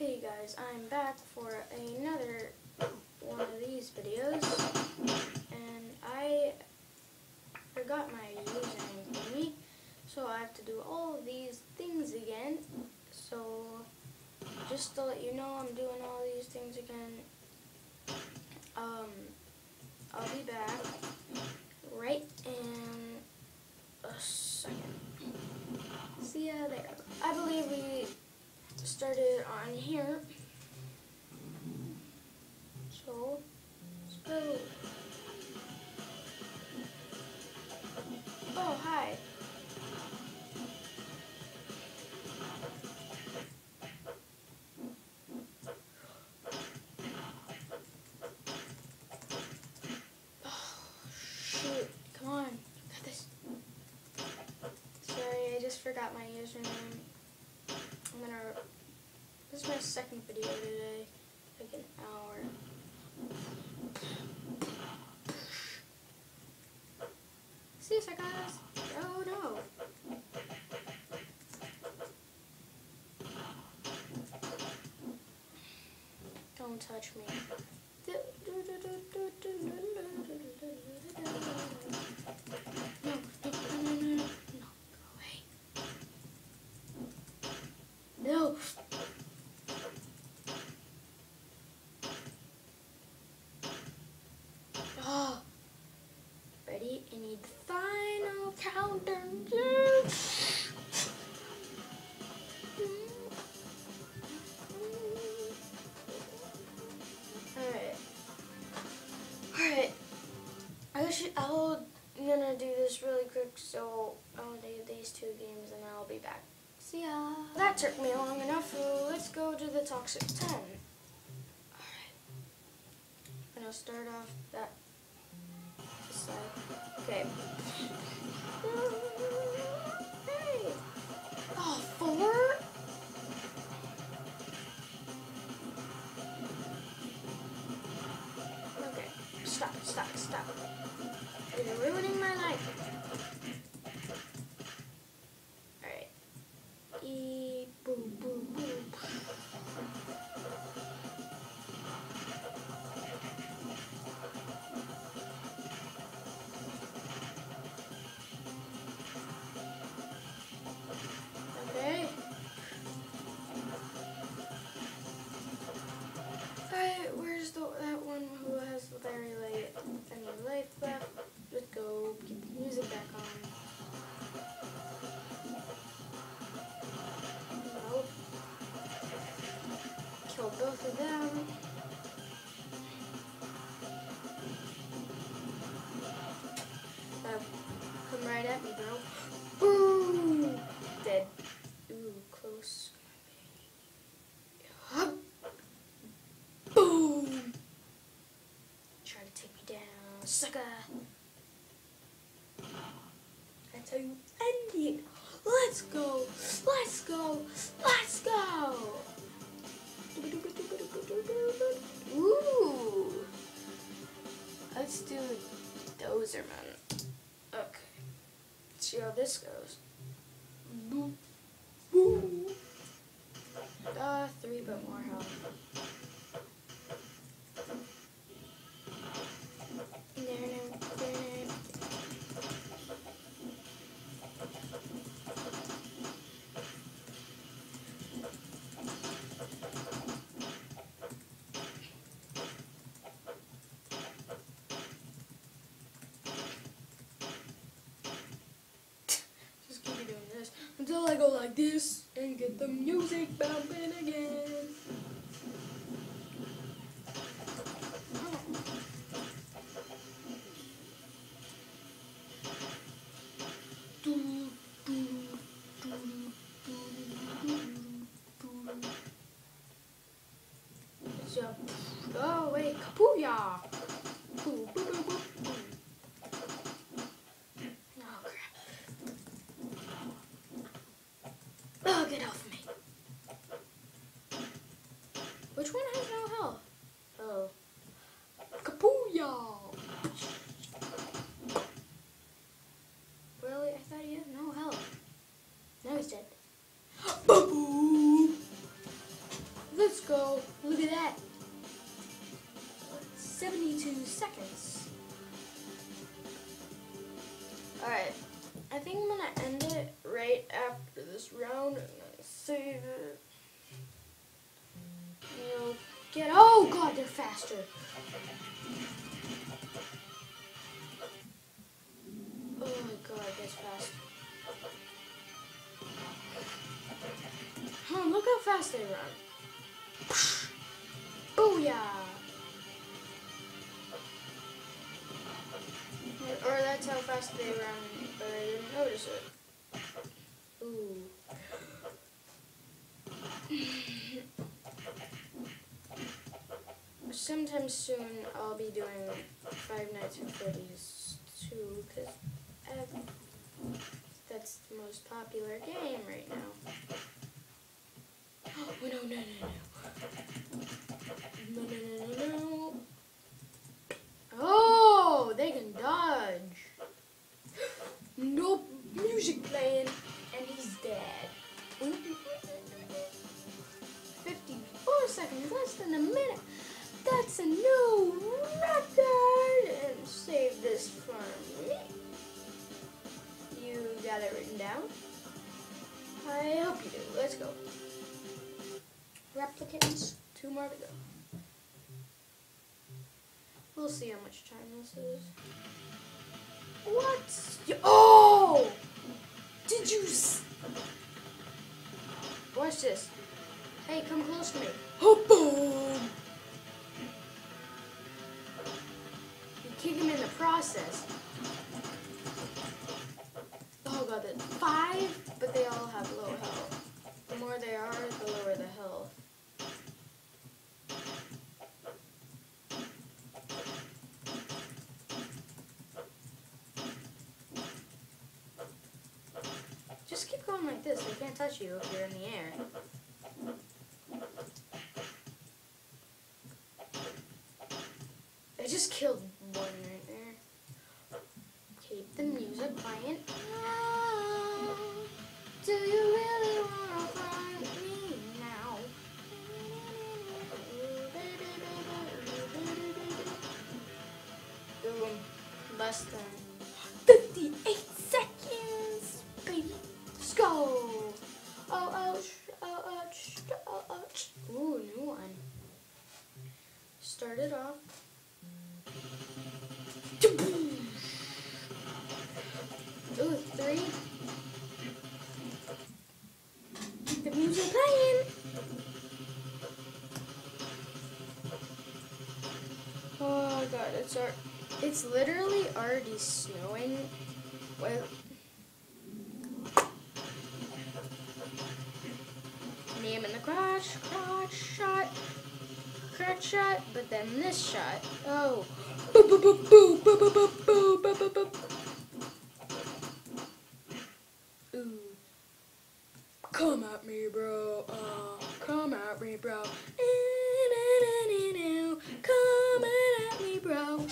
Hey guys, I'm back for another one of these videos, and I forgot my username thingy, so I have to do all of these things again. So just to let you know, I'm doing all these things again. I'll be back right in a second. See ya there. I believe we started on here. So, let's go. Oh, hi. Oh, shoot. Come on. You got this. Sorry, I just forgot my username. This is my second video today. Like an hour. See, I got this. Oh, no. Don't touch me. No, go away. No. Oh. Ready? I need the final countdown. Alright. I'm gonna do this really quick, so I'll do these two games and I'll be back. See ya. That took me long enough, so let's go to the Toxic 10. Alright. I'm gonna start off that side. Okay. Hey! Oh, 4? Okay. Stop. You're ruining my life. Alright. Boom. Okay. Alright, where's that one who has very any life left? Let's go. Keep the music back on. Nope. Kill both of them. Come right at me, bro. Boom! Dead. Ooh, close. Hup. Boom! Try to take me down, sucker. That's how you end it. Let's go. Ooh. Let's do Dozerman. Okay. Let's see how this goes. Boom. 3 but more health. Just keep doing this until I go like this and get the music bumping again. Oh wait, Kapuya! Oh crap. Oh, get off me. Which one has no health? Oh. Kapuya! Really? I thought he had no health. Now he's dead. Boom! Let's go. Look at that. 72 seconds. Alright. I think I'm going to end it right after this round and then save it. You'll get... Oh, God, they're faster. Oh, my God, that's fast. Huh, look how fast they run. Booyah! Or that's how fast they run, but I didn't notice it. Ooh. Sometime soon I'll be doing Five Nights at Freddy's 2, because that's the most popular game right now. Oh, no, no, no, no. No, no, no, no, no. Oh, they can dodge. Nope, music playing, and he's dead. 54 seconds, less than a minute. That's a new record. And save this for me. You got it written down? I hope you do. Let's go. Replicants, 2 more to go. We'll see how much time this is. What? Oh! Did you watch this. Hey, come close to me. Oh, boom! You kick him in the process. Oh, God, that's 5, but they all have low health. The more they are, the lower the health. Just keep going like this. They can't touch you if you're in the air. I just killed one right there. Keep the music playing. Oh, do you really want to find me now? Boom. Less than 58 seconds, baby. Let's go. Oh, ooh, new one. Start it off. Ooh, 3. Keep the music playing. Oh God, it's literally already snowing. Well, name in the crotch shot, but then this shot. Oh. Boo, boo, boo, boo, boo, boo, boo, boo, boo, boo, boo. Ooh. Come at me, bro. Come at me, bro. Come at me, bro. Come at me, bro.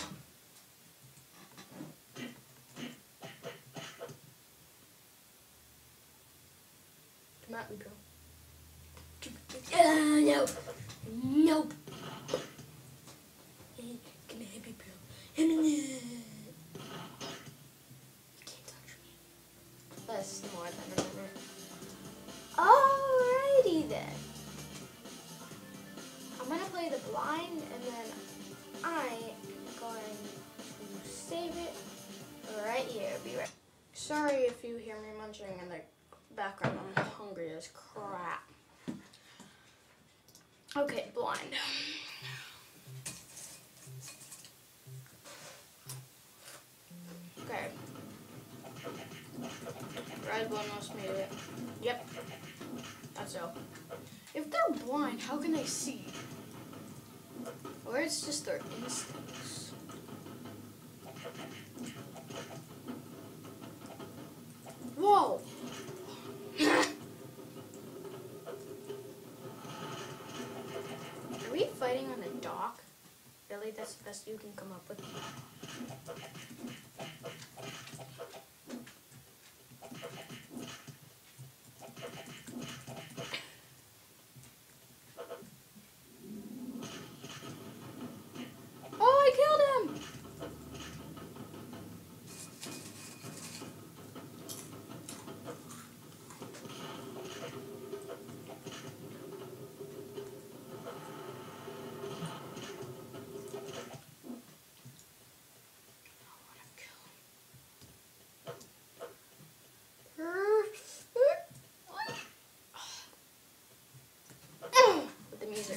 No. Nope. Come at me, bro. You can't touch me. That's more than a minute. Alrighty then. I'm gonna play the blind and then I'm going to save it right here. Be right. Sorry if you hear me munching in the background. I'm hungry as crap. Okay, blind. Okay. Red one must made it. Yep. That's so. If they're blind, how can they see? Or it's just their instincts. Whoa! Are we fighting on a dock? Really? That's the best you can come up with?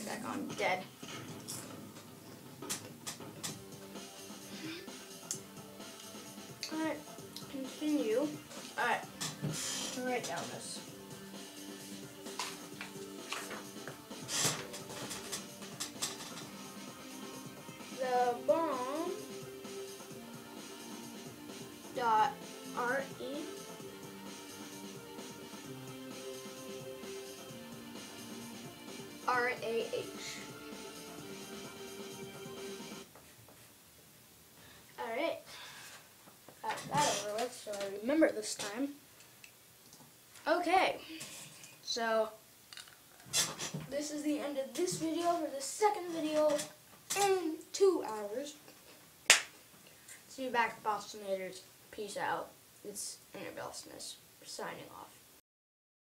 right back on. Dead. Alright, continue. Alright, write down this. The bomb dot RE RAH. Alright. Got that over with, so I remember this time. Okay. So this is the end of this video for the second video in 2 hours. See you back, Bostonators. Peace out. It's Inner Bostonist signing off.